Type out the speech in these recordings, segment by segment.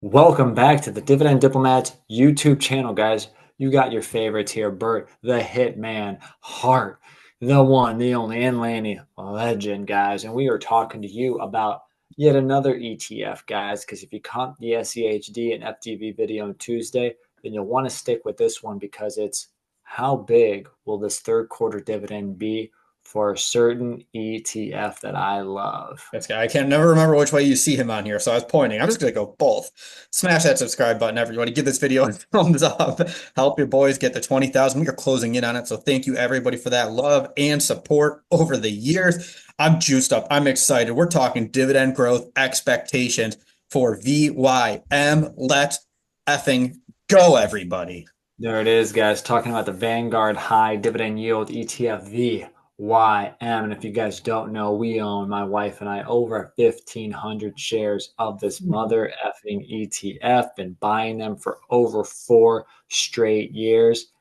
Welcome back to the Dividend Diplomats YouTube channel, guys. You got your favorites here, Bert, the Hitman, Hart, the one, the only, and Lanny, legend, guys. And we are talking to you about yet another ETF, guys, because if you caught the SCHD and FTV video on Tuesday, then you'll want to stick with this one because it's how big will this third quarter dividend be for a certain ETF that I love. This guy, I can never remember which way you see him on here, so I was pointing. I'm just gonna go both. Smash that subscribe button, everybody. Give this video a thumbs up. Help your boys get to 20,000. We are closing in on it, so thank you everybody for that love and support over the years. I'm juiced up. I'm excited. We're talking dividend growth expectations for VYM. Let's effing go, everybody. There it is, guys, talking about the Vanguard High Dividend Yield ETF VYM. And if you guys don't know, we own, my wife and I, over 1,500 shares of this mother effing ETF. Been buying them for over 4 straight years.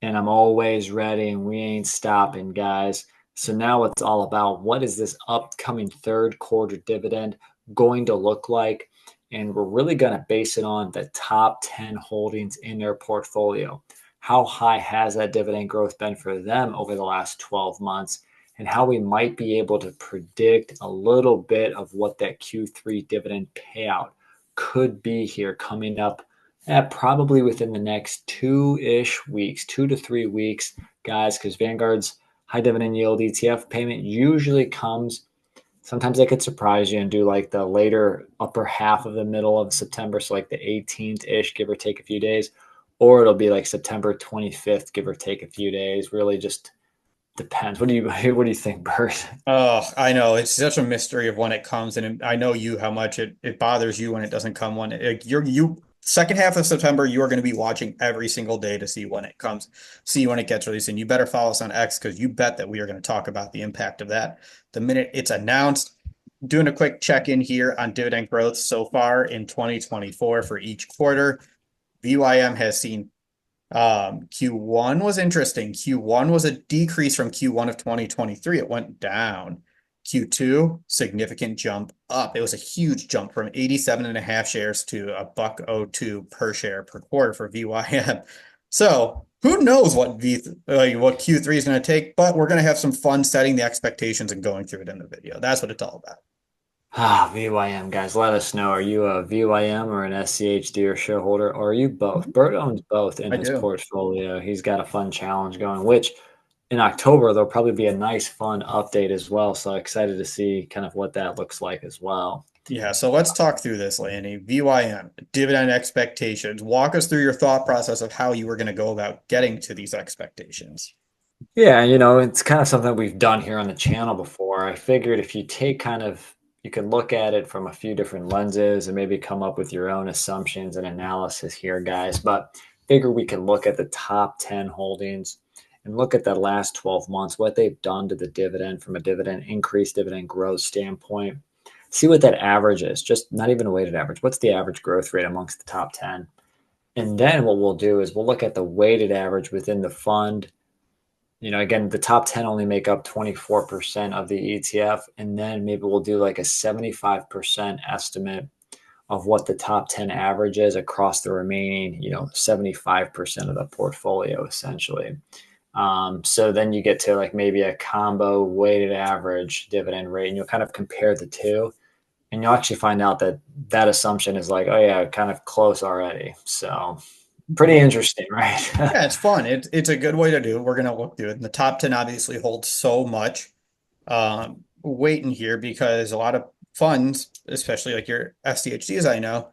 And I'm always ready, and we ain't stopping, guys. So now it's all about what is this upcoming third quarter dividend going to look like? And we're really going to base it on the top 10 holdings in their portfolio. How high has that dividend growth been for them over the last 12 months? And how we might be able to predict a little bit of what that Q3 dividend payout could be here coming up probably within the next 2-ish weeks, 2 to 3 weeks, guys, because Vanguard's high dividend yield ETF payment usually comes. Sometimes they could surprise you and do like the later upper half of the middle of September. So like the 18th ish, give or take a few days, or it'll be like September 25th, give or take a few days. Really just depends. What do you what do you think, Bert? Oh, I know. It's such a mystery of when it comes, and I know you how much it bothers you when it doesn't come when you second half of September, you are going to be watching every single day to see when it comes, see when it gets released. And you better follow us on X because you bet that we are going to talk about the impact of that the minute it's announced. Doing a quick check-in here on dividend growth so far in 2024 for each quarter. VYM has seen Q1 was interesting. Q1 was a decrease from Q1 of 2023. It went down. Q2, significant jump up. It was a huge jump from 87.5 shares to a $1.02 per share per quarter for VYM. So who knows what what Q3 is going to take, but we're going to have some fun setting the expectations and going through it in the video. That's what it's all about. VYM, guys, let us know. Are you a VYM or an SCHD or shareholder, or are you both? Bert owns both in I his do. portfolio. He's got a fun challenge going, which in October, there'll probably be a nice, fun update as well. So excited to see kind of what that looks like as well. Yeah, so let's talk through this, Lanny. VYM, dividend expectations. Walk us through your thought process of how you were going to go about getting to these expectations. Yeah, it's kind of something we've done here on the channel before. I figured if you take you could look at it from a few different lenses and maybe come up with your own assumptions and analysis here, guys. But figure we can look at the top 10 holdings and look at the last 12 months, what they've done to the dividend from a dividend increase, dividend growth standpoint. See what that average is, just not even a weighted average. What's the average growth rate amongst the top 10? And then what we'll do is we'll look at the weighted average within the fund. Again, the top 10 only make up 24% of the ETF. And then maybe we'll do like a 75% estimate of what the top 10 average is across the remaining, 75% of the portfolio, essentially. So then you get to like maybe a combo weighted average dividend rate, and you'll kind of compare the two. And you'll actually find out that that assumption is like, oh, yeah, kind of close already. So pretty interesting, right? Yeah, it's fun. It's a good way to do it. We're going to look through it. And the top 10 obviously holds so much weight in here because a lot of funds, especially like your SDHDs, I know,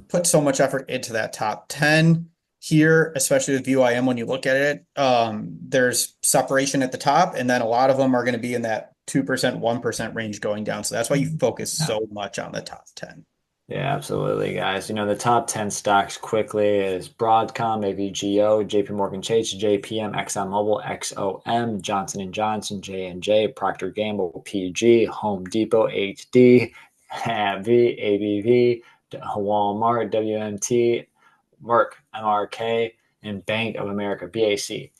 put so much effort into that top 10 here, especially with VYM. When you look at it, there's separation at the top, and then a lot of them are going to be in that 2%, 1% range going down. So that's why you focus so much on the top 10. Yeah, absolutely, guys. The top 10 stocks quickly is Broadcom, AVGO, JP Morgan Chase, JPM, ExxonMobil, XOM, Johnson & Johnson, J&J, Procter Gamble, PG, Home Depot, HD, AbbVie, ABV, Walmart, WMT, Merck, MRK, and Bank of America, BAC.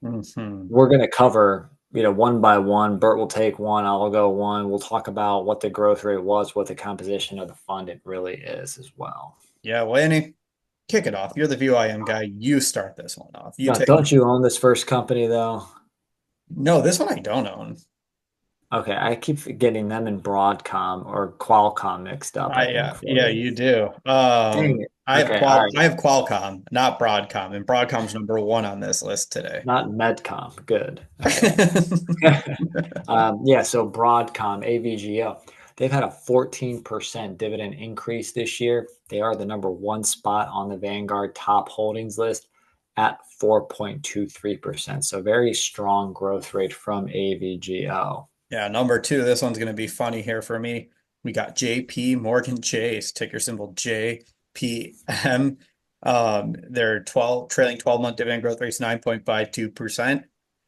Mhm. We're going to cover one by one. Bert will take one. I'll go one. We'll talk about what the growth rate was, what the composition of the fund it really is as well. Yeah, Lanny, kick it off. You're the VYM guy. You start this one off. You Now, take. don't you own this first company though? No, this one I don't own. Okay, I keep getting them and Broadcom or Qualcomm mixed up, I think, for Yeah, you. you do. Dang it. Okay, all right. I have Qualcomm, not Broadcom, and Broadcom's number one on this list today. Not Medcom. Good. Okay. Yeah, so Broadcom, AVGO, they've had a 14% dividend increase this year. They are the number one spot on the Vanguard top holdings list at 4.23%. So very strong growth rate from AVGO. Yeah, number two, this one's going to be funny here for me. We got JP Morgan Chase, ticker symbol JPM. Their 12 trailing 12-month dividend growth rate is 9.52%.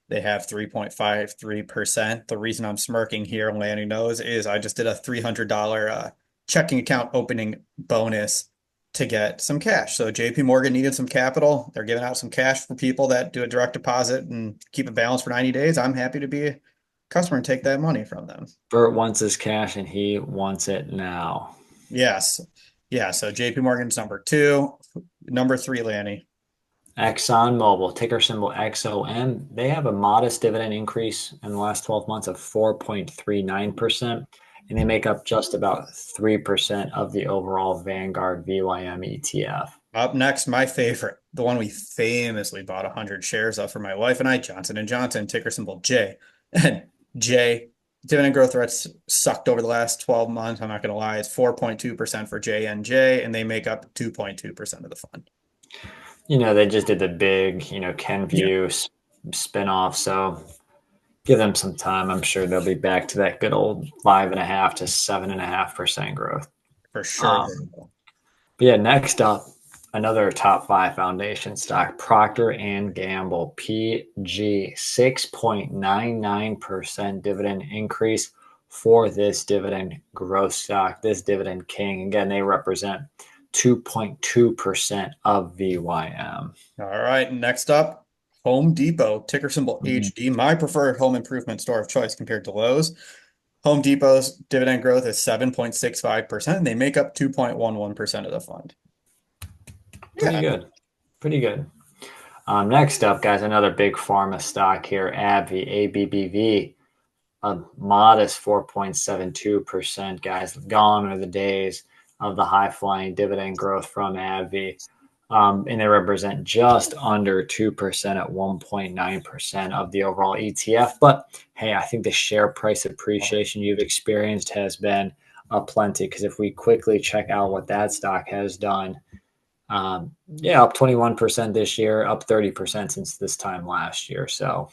They have 3.53%. The reason I'm smirking here, Lanny knows, is I just did a $300 checking account opening bonus to get some cash. So JP Morgan needed some capital. They're giving out some cash for people that do a direct deposit and keep a balance for 90 days. I'm happy to be a customer and take that money from them. Bert wants his cash and he wants it now. Yes. Yeah. So JP Morgan's number two. Number three, Lanny. ExxonMobil, ticker symbol XOM, they have a modest dividend increase in the last 12 months of 4.39%, and they make up just about 3% of the overall Vanguard VYM ETF. Up next, my favorite, the one we famously bought 100 shares of for my wife and I, Johnson & Johnson, ticker symbol J. And J, dividend growth rates sucked over the last 12 months. I'm not going to lie. It's 4.2% for J&J, and they make up 2.2% of the fund. You know, they just did the big, Yeah, Kenvue spinoff, so give them some time. I'm sure they'll be back to that good old 5.5 to 7.5% growth. for sure. Um, But yeah, next up, another top five foundation stock, Procter and Gamble, PG, 6.99% dividend increase for this dividend growth stock, this dividend king. Again, they represent 2.2% of VYM. All right, next up, Home Depot, ticker symbol HD, my preferred home improvement store of choice compared to Lowe's. Home Depot's dividend growth is 7.65%. They make up 2.11% of the fund. Pretty Yeah. good. Pretty good. Next up, guys, another big pharma stock here, AbbVie, ABBV, a modest 4.72%, guys. Gone are the days of the high flying dividend growth from AbbVie. And they represent just under 2% at 1.9% of the overall ETF. But hey, I think the share price appreciation you've experienced has been plenty, because if we quickly check out what that stock has done, yeah, up 21% this year, up 30% since this time last year. So,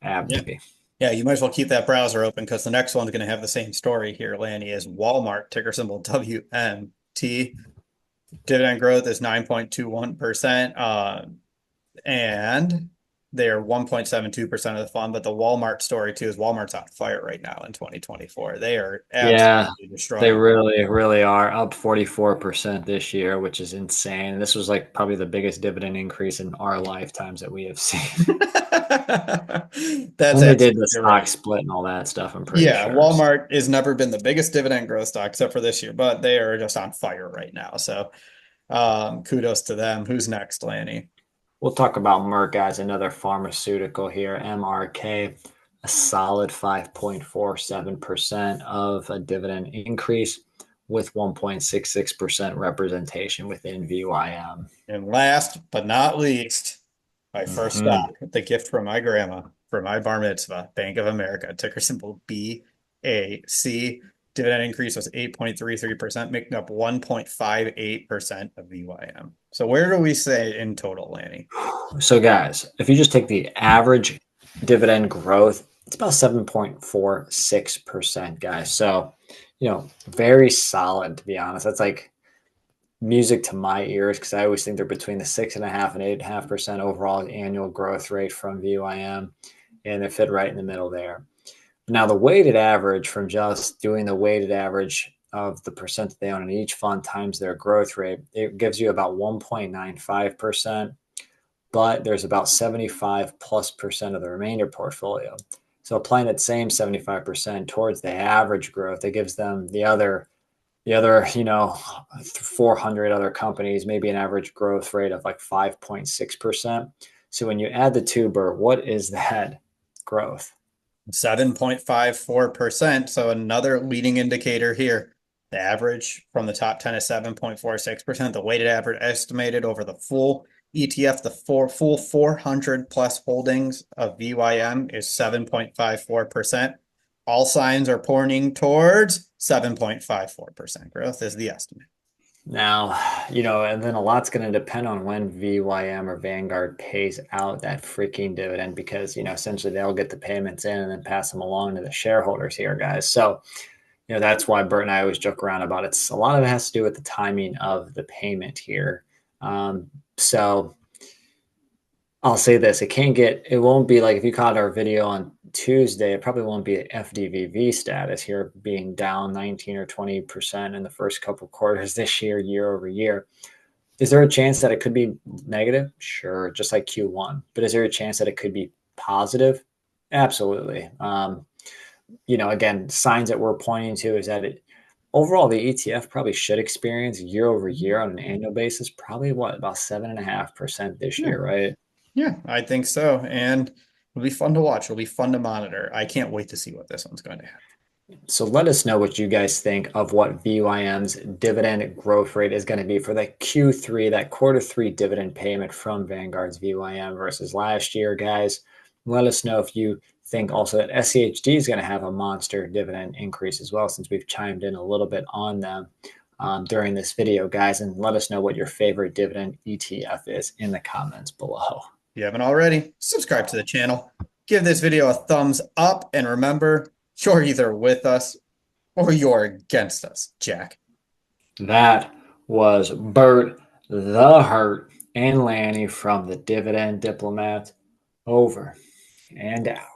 Yeah. AbbVie. Yeah, you might as well keep that browser open because the next one's going to have the same story here, Lanny, is Walmart, ticker symbol WMT. Dividend growth is 9.21%. And they're 1.72% of the fund. But the Walmart story, too, is Walmart's on fire right now in 2024. They are Yeah, absolutely they destroying. really, really are up 44% this year, which is insane. This was like probably the biggest dividend increase in our lifetimes that we have seen. That's When they did the absolutely stock right. split and all that stuff, I'm pretty Yeah, sure. Walmart has never been the biggest dividend growth stock except for this year, but they are just on fire right now. So kudos to them. Who's next, Lanny? We'll talk about Merck as another pharmaceutical here. MRK, a solid 5.47% of a dividend increase with 1.66% representation within VYM. And last but not least, my first Mm-hmm. stock, the gift from my grandma for my bar mitzvah, Bank of America, ticker symbol BAC. Dividend increase was 8.33%, making up 1.58% of VYM. So where do we say in total, Lanny? So, guys, if you just take the average dividend growth, it's about 7.46%, guys. So, very solid, to be honest. That's like music to my ears, because I always think they're between the 6.5 and 8.5% overall annual growth rate from VYM, and they fit right in the middle there. Now, the weighted average, from just doing the weighted average of the percent that they own in each fund times their growth rate, it gives you about 1.95%, but there's about 75 plus percent of the remainder portfolio. So applying that same 75% towards the average growth, it gives them the other The other, 400 other companies, maybe an average growth rate of like 5.6%. So when you add the two, Bert, what is that growth? 7.54%. So another leading indicator here. The average from the top 10 is 7.46%. The weighted average estimated over the full ETF, the full 400 plus holdings of VYM is 7.54%. All signs are pointing towards 7.54% growth is the estimate. Now, and then a lot's going to depend on when VYM or Vanguard pays out that freaking dividend because, essentially they'll get the payments in and then pass them along to the shareholders here, guys. So, that's why Bert and I always joke around about it. A lot of it has to do with the timing of the payment here. So I'll say this, it won't be like if you caught our video on Tuesday, it probably won't be FDVV status here being down 19 or 20% in the first couple quarters this year over year. Is there a chance that it could be negative? Sure, just like Q1. But is there a chance that it could be positive? Absolutely. Again, signs that we're pointing to is that overall, the ETF probably should experience year over year on an annual basis, probably about 7.5% this year, right? Yeah, I think so. And it'll be fun to watch. It'll be fun to monitor. I can't wait to see what this one's going to have. So let us know what you guys think of what VYM's dividend growth rate is going to be for that Q3, that Q3 dividend payment from Vanguard's VYM versus last year, guys. Let us know if you think also that SCHD is going to have a monster dividend increase as well, since we've chimed in a little bit on them during this video, guys. And let us know what your favorite dividend ETF is in the comments below. If you haven't already, subscribe to the channel, give this video a thumbs up, and remember, you're either with us or you're against us, Jack. That was Bert the Hurt and Lanny from the Dividend Diplomat. Over and out.